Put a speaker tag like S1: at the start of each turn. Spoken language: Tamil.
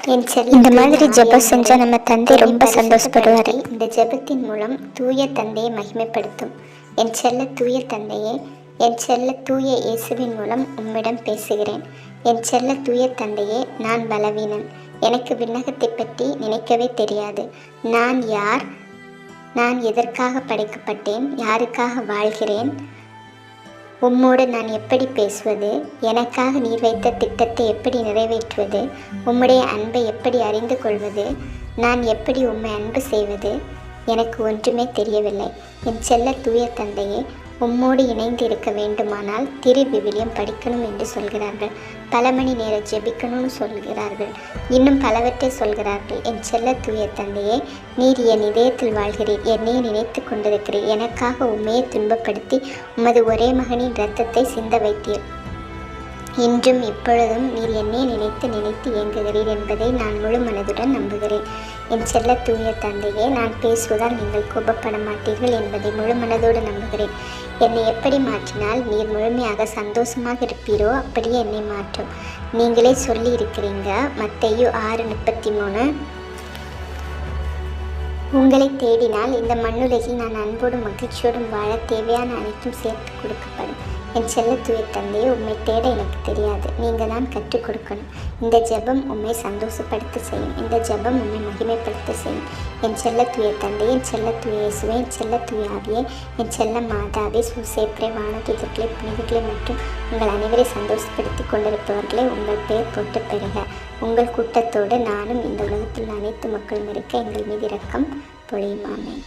S1: இந்த மாதிரி ஜெபம் செஞ்சா நம்ம தந்தை ரொம்ப சந்தோஷப்படுவார்.
S2: இந்த ஜெபத்தின் மூலம் தூய தந்தையை மகிமைப்படுத்தும். என் செல்ல தூய தந்தையே, என் செல்ல தூய இயேசுவின் மூலம் உம்மிடம் பேசுகிறேன். என் செல்ல தூய தந்தையே, நான் பலவீனன். எனக்கு விண்ணகத்தை பற்றி நினைக்கவே தெரியாது. நான் யார்? நான் எதற்காக படைக்கப்பட்டேன்? யாருக்காக வாழ்கிறேன்? உம்மோடு நான் எப்படி பேசுவது? எனக்காக நீர் வைத்த திட்டத்தை எப்படி நிறைவேற்றுவது? உம்முடைய அன்பை எப்படி அறிந்து கொள்வது? நான் எப்படி உம்மை அன்பு செய்வது? எனக்கு ஒன்றுமே தெரியவில்லை. என் செல்ல தூய தந்தையே, உம்மோடு இணைந்து இருக்க வேண்டுமானால் திரு விவிலியம் படிக்கணும் என்று சொல்கிறார்கள். பல மணி நேரம் ஜெபிக்கணும்னு சொல்கிறார்கள். இன்னும் பலவற்றை சொல்கிறார்கள். என் செல்ல தூய தந்தையே, நீர் என் இதயத்தில் வாழ்கிறீர். என்னை நினைத்து கொண்டிருக்கிறீர். எனக்காக உண்மையை துன்பப்படுத்தி உமது ஒரே மகனின் இரத்தத்தை சிந்த வைத்தீர். இன்றும் இப்பொழுதும் நீர் என்னை நினைத்து இயங்குகிறீர் என்பதை நான் முழு மனதுடன் நம்புகிறேன். என் செல்ல தூய தந்தையே, நான் பேசுவதால் நீங்கள் கோபப்பட மாட்டீர்கள் என்பதை முழு மனதோடு நம்புகிறேன். என்னை எப்படி மாற்றினால் நீர் முழுமையாக சந்தோஷமாக இருப்பீரோ அப்படியே என்னை மாற்றும். நீங்களே சொல்லி இருக்கிறீங்க, மத்தேயு 6:33, உங்களை தேடினால் இந்த மண்ணுலகில் நான் அன்போடும் மகிழ்ச்சியோடும் வாழ தேவையான அனைத்தும் சேர்த்து கொடுக்கப்படும். என் செல்ல தூய தந்தையே, உம்மை தேட எனக்கு தெரியாது. நீங்கள் தான் கற்றுக் கொடுக்கணும். இந்த ஜெபம் உம்மை சந்தோஷப்படுத்த செய்யும். இந்த ஜெபம் உம்மை மகிமைப்படுத்த செய்யும். என் செல்ல தூய தந்தையே, என் செல்ல தூய இயேசுவே, என் செல்ல தூய ஆவியே, என் செல்ல மாதாவே, சூசேப்ரே, வானதூதர்களே, புனிதர்களே மற்றும் உங்கள் அனைவரை சந்தோஷப்படுத்தி கொண்டிருப்பவர்களே, உங்கள் பெயர் போட்டு பெறுக. உங்கள் கூட்டத்தோடு நானும் இந்த உலகத்தில் அனைத்து மக்களும் இருக்க எங்கள் மீது இரக்கம் பொழியும். ஆமென்.